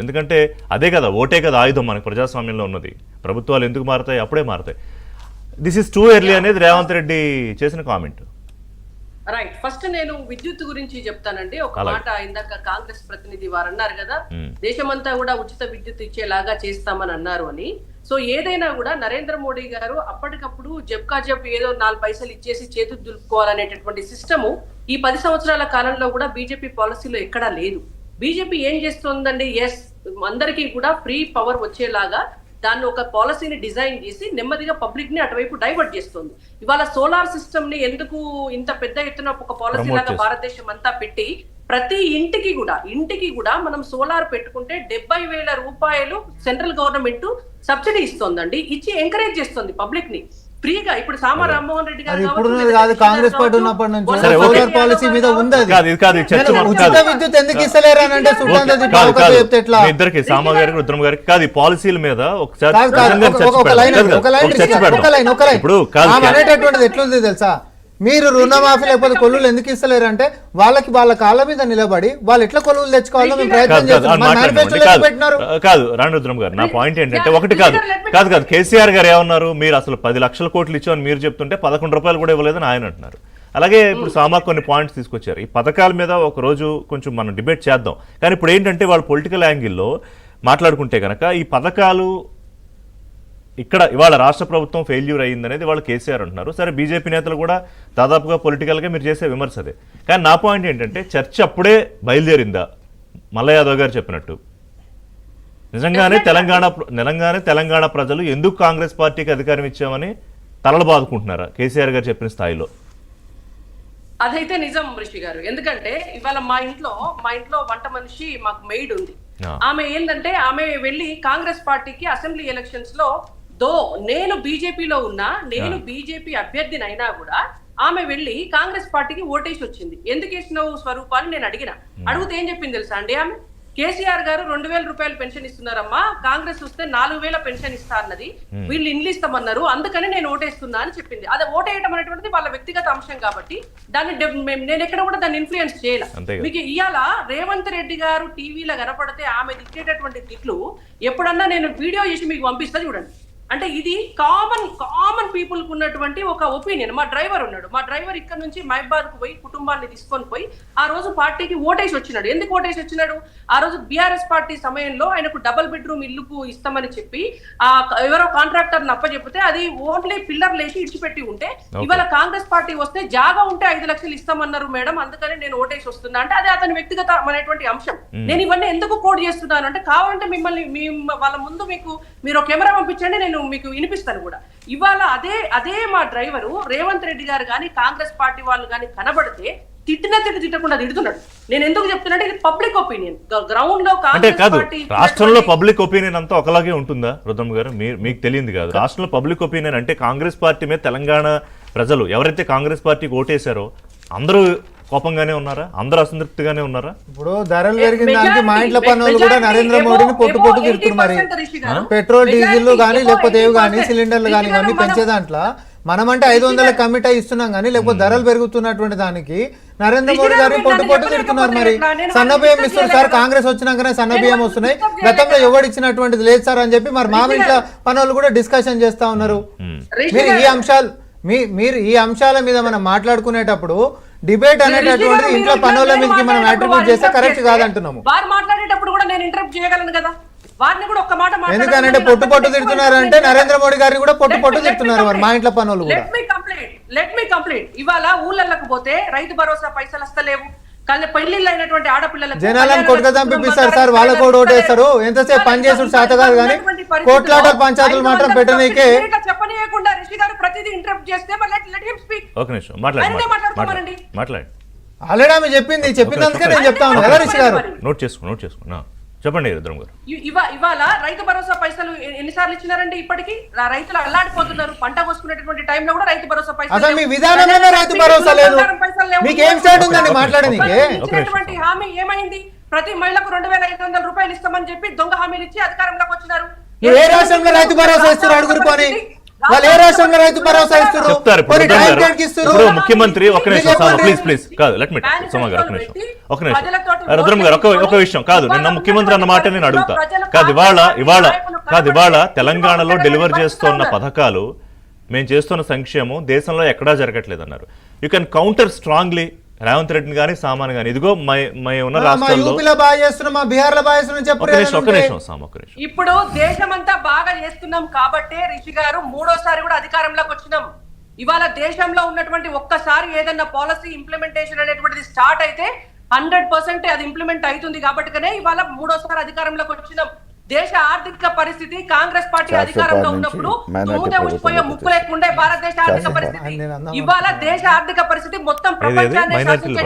ఎందుకంటే అదే కదా, ఓటే కదా ఆయుధం మనకి ప్రజాస్వామ్యంలో ఉన్నది. ప్రభుత్వాలు ఎందుకు మారుతాయి? అప్పుడే మారుతాయి. దిస్ ఇస్ టూ ఎర్లీ అనేది రేవంత్ రెడ్డి చేసిన కామెంట్. రైట్. ఫస్ట్ నేను విద్యుత్ గురించి చెప్తానండి. ఒక మాట ఇందాక కాంగ్రెస్ ప్రతినిధి వారు అన్నారు కదా, దేశమంతా కూడా ఉచిత విద్యుత్ ఇచ్చేలాగా చేస్తామని అన్నారు అని. సో ఏదైనా కూడా నరేంద్ర మోడీ గారు అప్పటికప్పుడు జబ్కా జబ్ ఏదో 4 పైసలు ఇచ్చేసి చేతులు దులుపుకోవాలనేటటువంటి సిస్టము ఈ 10 సంవత్సరాల కాలంలో కూడా బీజేపీ పాలసీలో ఎక్కడా లేదు. బీజేపీ ఏం చేస్తుందండి, ఎస్ అందరికీ కూడా ఫ్రీ పవర్ వచ్చేలాగా దాన్ని ఒక పాలసీని డిజైన్ చేసి నెమ్మదిగా పబ్లిక్ ని అటువైపు డైవర్ట్ చేస్తుంది. ఇవాళ సోలార్ సిస్టమ్ ని ఎందుకు ఇంత పెద్ద ఎత్తున ఒక పాలసీ లాగా భారతదేశం అంతా పెట్టి ప్రతి ఇంటికి కూడా మనం సోలార్ పెట్టుకుంటే 70,000 రూపాయలు సెంట్రల్ గవర్నమెంట్ సబ్సిడీ ఇస్తోందండి, ఇచ్చి ఎంకరేజ్ చేస్తుంది పబ్లిక్ ని ఫ్రీగా. ఇప్పుడు సామా రామ్మోహన్ రెడ్డి గారు కాంగ్రెస్ పార్టీ ఉన్నప్పటి నుంచి సోలార్ పాలసీ మీద ఉంది. ఉచిత విద్యుత్ ఎందుకు ఇస్తలేరు అని అంటే ఇద్దరికి సామా గారికి రుద్రమ గారికి కాదు, పాలసీల మీద అనేటటువంటిది ఎట్లుంది తెలుసా? మీరు రుణమాఫీ లేకపోతే కొలువులు ఎందుకు ఇస్తలేరు అంటే వాళ్ళ కాళ్ళ మీద నిలబడి వాళ్ళు ఎట్లా కొలువులు తెచ్చుకోవాలో మేము ప్రయత్నం చేస్తున్నాం. కాదు రాణరుద్రం గారు, నా పాయింట్ ఏంటంటే ఒకటి కాదు కేసీఆర్ గారు ఏమన్నారు, మీరు అసలు 10 లక్షల కోట్లు ఇచ్చామని మీరు చెప్తుంటే 11 రూపాయలు కూడా ఇవ్వలేదని ఆయన అంటున్నారు. అలాగే ఇప్పుడు సామా కొన్ని పాయింట్స్ తీసుకొచ్చారు. ఈ పథకాల మీద ఒక రోజు కొంచెం మనం డిబేట్ చేద్దాం. కానీ ఇప్పుడు ఏంటంటే వాళ్ళు పొలిటికల్ యాంగిల్లో మాట్లాడుకుంటే కనుక ఈ పథకాలు ఇక్కడ ఇవాళ రాష్ట్ర ప్రభుత్వం ఫెయిల్యూర్ అయ్యిందనేది వాళ్ళు కేసీఆర్ అంటున్నారు. సరే, బీజేపీ నేతలు కూడా దాదాపుగా పొలిటికల్గా మీరు చేసే విమర్శ అదే. కానీ నా పాయింట్ ఏంటంటే చర్చ అప్పుడే బయలుదేరిందా? మల్ల యాదవ్ గారు చెప్పినట్టు నిజంగానే తెలంగాణ ప్రజలు ఎందుకు కాంగ్రెస్ పార్టీకి అధికారం ఇచ్చామని తలలు బాదుకుంటున్నారా కేసీఆర్ గారు చెప్పిన స్థాయిలో? అదైతే నిజం ఋషి గారు. ఎందుకంటే ఇవాళ మా ఇంట్లో వంట మనిషి మాకు మెయిడ్ ఉంది. ఆమె ఏంటంటే ఆమె వెళ్ళి కాంగ్రెస్ పార్టీకి అసెంబ్లీ ఎలక్షన్స్ లో నేను బీజేపీలో ఉన్నా, నేను బీజేపీ అభ్యర్థిని అయినా కూడా ఆమె వెళ్ళి కాంగ్రెస్ పార్టీకి ఓటేసి వచ్చింది. ఎందుకు వేసినావు స్వరూపాన్ని నేను అడిగితే ఏం చెప్పింది తెలుసా అండి ఆమె? కేసీఆర్ గారు 2,000 రూపాయలు పెన్షన్ ఇస్తున్నారమ్మా, కాంగ్రెస్ వస్తే 4,000 పెన్షన్ ఇస్తా అన్నది, వీళ్ళు ఇండ్లు ఇస్తామన్నారు, అందుకని నేను ఓటేస్తున్నా అని చెప్పింది. అదే ఓటేయటం అనేటువంటిది వాళ్ళ వ్యక్తిగత అంశం కాబట్టి దాన్ని నేను ఎక్కడ కూడా దాన్ని ఇన్ఫ్లుయెన్స్ చేయాల. మీకు ఇవాళ రేవంత్ రెడ్డి గారు టీవీలో కనపడితే ఆమె తిట్టేటటువంటి తిట్లు ఎప్పుడన్నా నేను వీడియో చేసి మీకు పంపిస్తా చూడండి. అంటే ఇది కామన్ పీపుల్ కు ఉన్నటువంటి ఒక ఒపీనియన్. మా డ్రైవర్ ఉన్నాడు, మా డ్రైవర్ ఇక్కడ నుంచి మహబాద్ కు పోయి కుటుంబాన్ని తీసుకొని పోయి ఆ రోజు పార్టీకి ఓటేసి వచ్చినాడు. ఎందుకు ఓటేసి వచ్చినాడు? ఆ రోజు బీఆర్ఎస్ పార్టీ సమయంలో ఆయనకు డబుల్ బెడ్రూమ్ ఇల్లుకు ఇస్తామని చెప్పి ఆ ఎవరో కాంట్రాక్టర్ అప్పచెప్పితే అది ఓన్లీ పిల్లర్ లేచి ఇడిచిపెట్టి ఉంటే, ఇవాళ కాంగ్రెస్ పార్టీ వస్తే జాగా ఉంటే 5 లక్షలు ఇస్తామన్నారు మేడం, అందుకని నేను ఓటేసి వస్తున్నా అంటే అది అతని వ్యక్తిగతమైనటువంటి అంశం. నేను ఇవన్నీ ఎందుకు కోడ్ చేస్తున్నాను అంటే, కావాలంటే మిమ్మల్ని వాళ్ళ ముందు మీరు కెమెరా పంపించండి, నేను మీకు వినిపిస్తాను కూడా. ఇవాళ అదే మా డ్రైవరు రేవంత్ రెడ్డి గారు కానీ కాంగ్రెస్ పార్టీ వాళ్ళు కానీ కనబడితే తిట్టకుండా తిడుతున్నాడు. నేను ఎందుకు చెప్తున్నా, ఇది పబ్లిక్ ఒపీనియన్. గ్రౌండ్ లో రాష్ట్రంలో పబ్లిక్ ఒపీనియన్ అంతా ఒకలాగే ఉంటుందా రుద్రమ్ గారు? మీకు తెలియదు కాదు. రాష్ట్రంలో పబ్లిక్ ఒపీనియన్ అంటే కాంగ్రెస్ పార్టీ మీద తెలంగాణ ప్రజలు ఎవరైతే కాంగ్రెస్ పార్టీకి ఓటేశారో అందరూ కోపంగానే ఉన్నారా? అందరూ అసంతృప్తిగానే ఉన్నారా? ఇప్పుడు ధరలు పెరిగిన దానికి మా ఇంట్లో పనులు కూడా నరేంద్ర మోడీని పొట్టు తిడుతున్నారు. మరి పెట్రోల్ డీజిల్ కానీ లేకపోతే ఏవి కానీ సిలిండర్లు కానీ ఇవన్నీ పెంచే దాంట్లో మనమంటే 500 కమిట్ అయి ఇస్తున్నాం కానీ లేకపోతే ధరలు పెరుగుతున్నటువంటి దానికి నరేంద్ర మోడీ గారిని పొట్టు తిడుతున్నారు. మరి సన్నబియ్యం ఇస్తున్నారు సార్, కాంగ్రెస్ వచ్చినాకనే సన్నబియ్యం వస్తున్నాయి, గతంలో ఎవడిచ్చినటువంటిది లేదు సార్ అని చెప్పి మరి మా ఇంట్లో పనులు కూడా డిస్కషన్ చేస్తా ఉన్నారు. మీరు ఈ అంశాల మీద మనం మాట్లాడుకునేటప్పుడు డిబేట్ అనేటటువంటి ఇంట్లో పనుల మీదకి మనం అట్రిబ్యూట్ చేస్తే కరెక్ట్ కాదంటున్నాము. వారు మాట్లాడేటప్పుడు కూడా నేను ఇంటరప్ట్ చేయగలను కదా, వారిని కూడా ఒక్క మాట. ఎందుకంటే పొట్టు తిడుతున్నారు అంటే నరేంద్ర మోడీ గారిని కూడా పొట్టు తిడుతున్నారు మరి మా ఇంట్లో పనులు కూడా. Let me complete. ఇవాళ ఊళ్ళకు పోతే రైతు భరోసా పైసలు వస్తలేవు, పెళ్లిళ్ళు అయినటువంటి ఆడపిల్లలకు జనాలను కొట్టుక చంపిస్తారు సార్, వాళ్ళ కూడా ఓటేస్తారు. ఎంతసేపు పని చేసుడు శాత కాదు కానీ కోట్లాట పంచాయతీలు మాత్రం పెట్టనీకే చెప్పనీయకుండా రిషి గారు ప్రతిదీ ఇంటరప్ట్ చేస్తే ఆల్రెడీ ఆమె చెప్పినందుకే నేను చెప్తా ఉన్నాను కదా రిషి గారు. నోట్ చేసుకో చెప్పండి రుద్రమ్ గారు. ఇవాళ రైతు భరోసా పైసలు ఎన్నిసార్లు ఇచ్చినారంటే ఇప్పటికి రైతులు అల్లాడిపోతున్నారు. పంట కోసుకునేటువంటి టైంలో కూడా రైతు భరోసా పైసలు అసలు మీ విధానంలో రైతు భరోసా లేదు. మీకు ఏం స్టార్ట్ ఉందండి మాట్లాడడానికి? హామీ ఏమైంది? ప్రతి మహిళకు 2,500 రూపాయలు ఇస్తామని చెప్పి దొంగ హామీలు ఇచ్చి అధికారంలోకి వచ్చినారు. ఏ రాష్ట్రంలో రైతు భరోసా ఇస్తారు అడుగురు పోనీ? వాళ్ళు ఏ రాష్ట్రంలో రైతు భరోసా ఇస్తారు? చెప్తారు ఇప్పుడు కొన్ని రుద్రం టైం గారు. టైంకి ఇస్తారు. ఇప్పుడు ముఖ్యమంత్రి ఒక నిమిషం మీరు చెప్పండి. ప్లీజ్ కాదు లెట్ మీ సోమ గారు ఒక నిమిషం రుద్రం గారు ఒక విషయం కాదు నిన్న ముఖ్యమంత్రి అన్న మాట నేను అడుగుతా కాదు ఇవాళ తెలంగాణలో డెలివర్ చేస్తున్న పథకాలు మేము చేస్తున్న సంక్షేమం దేశంలో ఎక్కడా జరగట్లేదు అన్నారు. You can counter strongly Revanth రెడ్డిని కానీ సామాన్ కానీ ఇదిగో మా ఉన్న మా రాష్ట్రాల్లో యూపీలో బాగా చేస్తున్నాం, మా బీహార్ లో బాగా చేస్తున్నాం చెప్పు. ఒక నిమిషం సామ్ ఒక నిమిషం. ఇప్పుడు దేశమంతా బాగా చేస్తున్నాం కాబట్టే రిషి గారు మూడోసారి కూడా అధికారంలోకి వచ్చినాం. ఇవాళ దేశంలో ఉన్నటువంటి ఒక్కసారి ఏదన్నా పాలసీ ఇంప్లిమెంటేషన్ అనేటువంటిది స్టార్ట్ అయితే 100% అది ఇంప్లిమెంట్ అవుతుంది కాబట్టినే ఇవాళ మూడోసారి అధికారంలోకి వచ్చినాం. దేశ ఆర్థిక పరిస్థితి కాంగ్రెస్ పార్టీ అధికారంలో ఉన్నప్పుడు తుమ్ముతే ఊసిపోయే ముక్కు లేకుండే భారతదేశ ఆర్థిక పరిస్థితి. ఇవాళ దేశ ఆర్థిక పరిస్థితి మొత్తం ప్రపంచాన్ని శాసించే